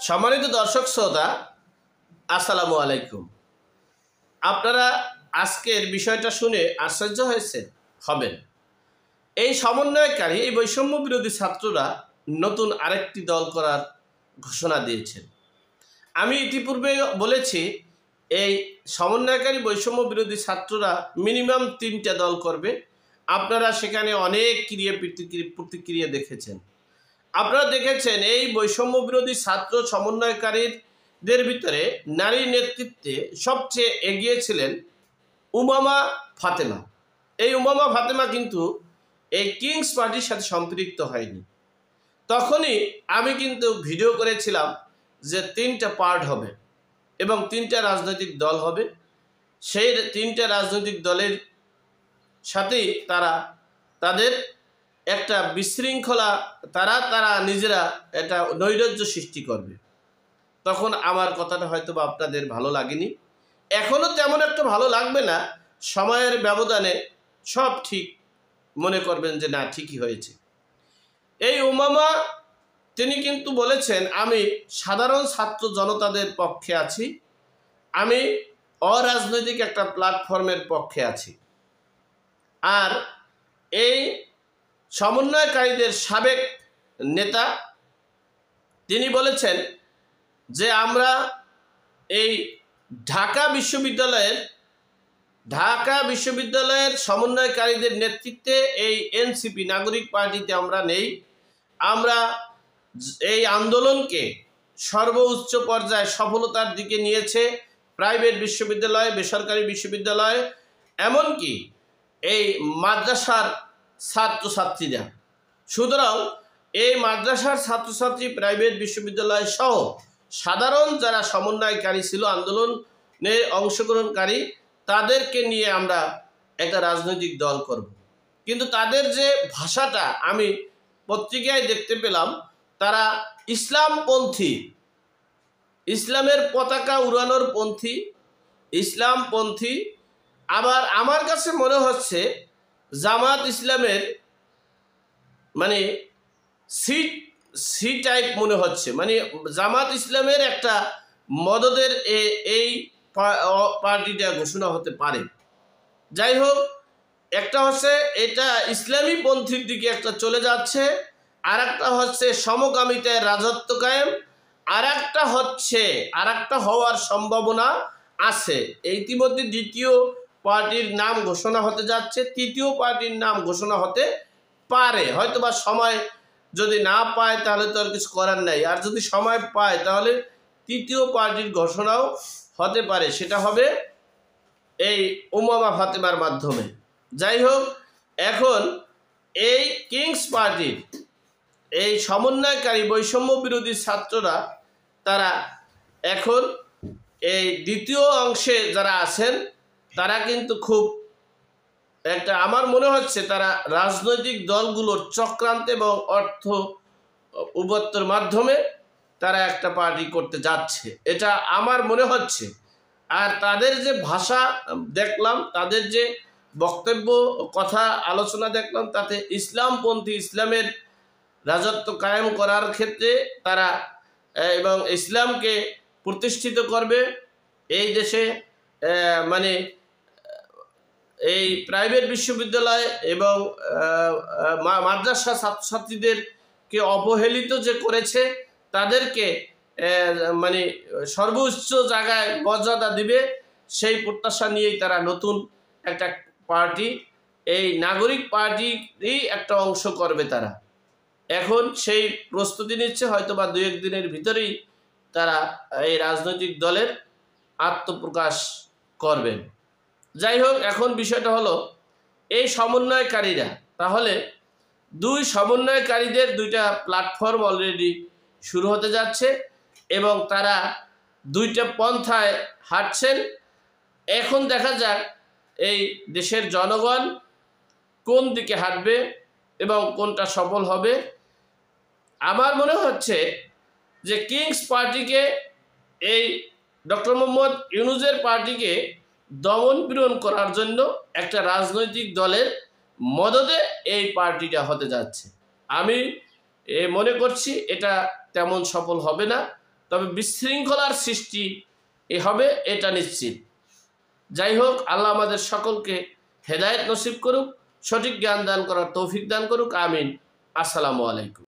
সম্মানিত দর্শক শ্রোতা, আসসালামু আলাইকুম। আপনারা আজকের বিষয়টা শুনে আশ্চর্য হবেন। এই সমন্বয়কারী এই বৈষম্য বিরোধী ছাত্ররা নতুন আরেকটি দল করার ঘোষণা দিয়েছেন। আমি ইতিপূর্বে বলেছি এই সমন্বয়কারী বৈষম্য বিরোধী ছাত্ররা মিনিমাম 3টা দল করবে। আপনারা সেখানে অনেক প্রতিক্রিয়া দেখেছেন। আপনারা দেখেছেন এই বৈষম্য বিরোধী ছাত্র সমন্বয়কারীদের ভিতরে নারী নেতৃত্বে সবচেয়ে এগিয়ে ছিলেন উমামা ফাতেমা। এই উমামা ফাতেমা কিন্তু এই কিংস পার্টির সাথে সম্পৃক্ত হয়নি। তখনই আমি কিন্তু ভিডিও করেছিলাম যে 3টা পার্ট হবে এবং 3টা রাজনৈতিক দল হবে। সেই 3টা রাজনৈতিক দলের সাথেই তাদের একটা বিশৃঙ্খলা তারা নিজেরা একটা নৈরাজ্য সৃষ্টি করবে। তখন আমার কথাটা হয়তো বা আপনাদের ভালো লাগেনি, এখনও তেমন একটা ভালো লাগবে না। সময়ের ব্যবধানে সব ঠিক মনে করবেন যে না, ঠিকই হয়েছে। এই উমামা তিনি কিন্তু বলেছেন, আমি সাধারণ ছাত্র জনতাদের পক্ষে আছি, আমি অরাজনৈতিক একটা প্ল্যাটফর্মের পক্ষে আছি। আর এই সমন্বয়কারীদের সাবেক নেতা তিনি বলেছেন যে আমরা এই ঢাকা বিশ্ববিদ্যালয়ের সমন্বয়কারীদের নেতৃত্বে এই এনসিপি নাগরিক পার্টিতে আমরা নেই। আমরা এই আন্দোলনকে সর্বোচ্চ পর্যায়ে সফলতার দিকে নিয়েছে প্রাইভেট বিশ্ববিদ্যালয়, বেসরকারি বিশ্ববিদ্যালয়, এমনকি এই মাদ্রাসার ছাত্রছাত্রীরা। সুতরাং এই মাদ্রাসার ছাত্রছাত্রী, প্রাইভেট বিশ্ববিদ্যালয় সহ সাধারণ যারা সমন্বয়কারী ছিল, আন্দোলনে অংশগ্রহণকারী, তাদেরকে নিয়ে আমরা একটা রাজনৈতিক দল করব। কিন্তু তাদের যে ভাষাটা আমি পত্রিকায় দেখতে পেলাম, তারা ইসলামপন্থী, ইসলামের পতাকা উড়ানোর পন্থী, ইসলামপন্থী। আবার আমার কাছে মনে হচ্ছে জামাত ইসলামের মানে সি টাইপ মনে হচ্ছে, মানে জামাত ইসলামের একটা মদদের এই পার্টিটা ঘোষণা হতে পারে। যাই হোক, একটা হচ্ছে এটা ইসলামী পন্থীর দিকে একটা চলে যাচ্ছে, আর একটা হচ্ছে সমকামিতায় রাজত্ব কায়েম, আর একটা হওয়ার সম্ভাবনা আছে। ইতিমধ্যে দ্বিতীয় পার্টির নাম ঘোষণা হতে যাচ্ছে, তৃতীয় পার্টির নাম ঘোষণা হতে পারে। হয়তো বা সময় যদি না পায় তাহলে তো আর কিছু করার নাই, আর যদি সময় পায় তাহলে তৃতীয় পার্টির ঘোষণাও হতে পারে, সেটা হবে এই উমামা ফাতেমার মাধ্যমে। যাই হোক, এখন এই কিংস পার্টির এই সমন্বয়কারী বৈষম্য বিরোধী ছাত্ররা তারা এখন এই দ্বিতীয় অংশে যারা আছেন তারা কিন্তু খুব একটা, আমার মনে হচ্ছে তারা রাজনৈতিক দলগুলোর চক্রান্ত এবং অর্থ উপাত্তর মাধ্যমে তারা একটা পার্টি করতে যাচ্ছে, এটা আমার মনে হচ্ছে। আর তাদের যে ভাষা দেখলাম, তাদের যে বক্তব্য, কথা, আলোচনা দেখলাম, তাতে ইসলামপন্থী, ইসলামের রাজত্ব কায়েম করার ক্ষেত্রে তারা এবং ইসলামকে প্রতিষ্ঠিত করবে এই দেশে। মানে এই প্রাইভেট বিশ্ববিদ্যালয় এবং মাদ্রাসা ছাত্রছাত্রীদেরকে অবহেলিত যে করেছে, তাদেরকে মানে সর্বোচ্চ জায়গায় মর্যাদা দিবে, সেই প্রত্যাশা নিয়েই তারা নতুন একটা পার্টি, এই নাগরিক পার্টিরই একটা অংশ করবে। তারা এখন সেই প্রস্তুতি নিচ্ছে, হয়তো বা 2-1 দিনের ভিতরেই তারা এই রাজনৈতিক দলের আত্মপ্রকাশ করবেন। যাই হোক, এখন বিষয়টা হলো এই সমন্বয়কারীরা, তাহলে সমন্বয়কারীদের 2টা প্ল্যাটফর্ম অলরেডি শুরু হতে যাচ্ছে এবং তারা 2টা পন্থায় হাঁটছেন। এখন দেখা যাক এই দেশের জনগণ কোন দিকে হাঁটবে এবং কোনটা সফল হবে। আমার মনে হচ্ছে যে কিংস পার্টিকে, এই ডক্টর মোহাম্মদ ইউনূসের পার্টিকে দমন পীড়ন করার জন্য একটা রাজনৈতিক দলের মদদে এই পার্টিটা হতে যাচ্ছে। আমি মনে করছি এটা তেমন সফল হবে না, তবে বিশৃঙ্খলার সৃষ্টি হবে এটা নিশ্চিত। যাই হোক, আল্লাহ আমাদের সকলকে হেদায়েত নসিব করুক, সঠিক জ্ঞান দান করার তৌফিক দান করুক। আমিন। আসসালামু আলাইকুম।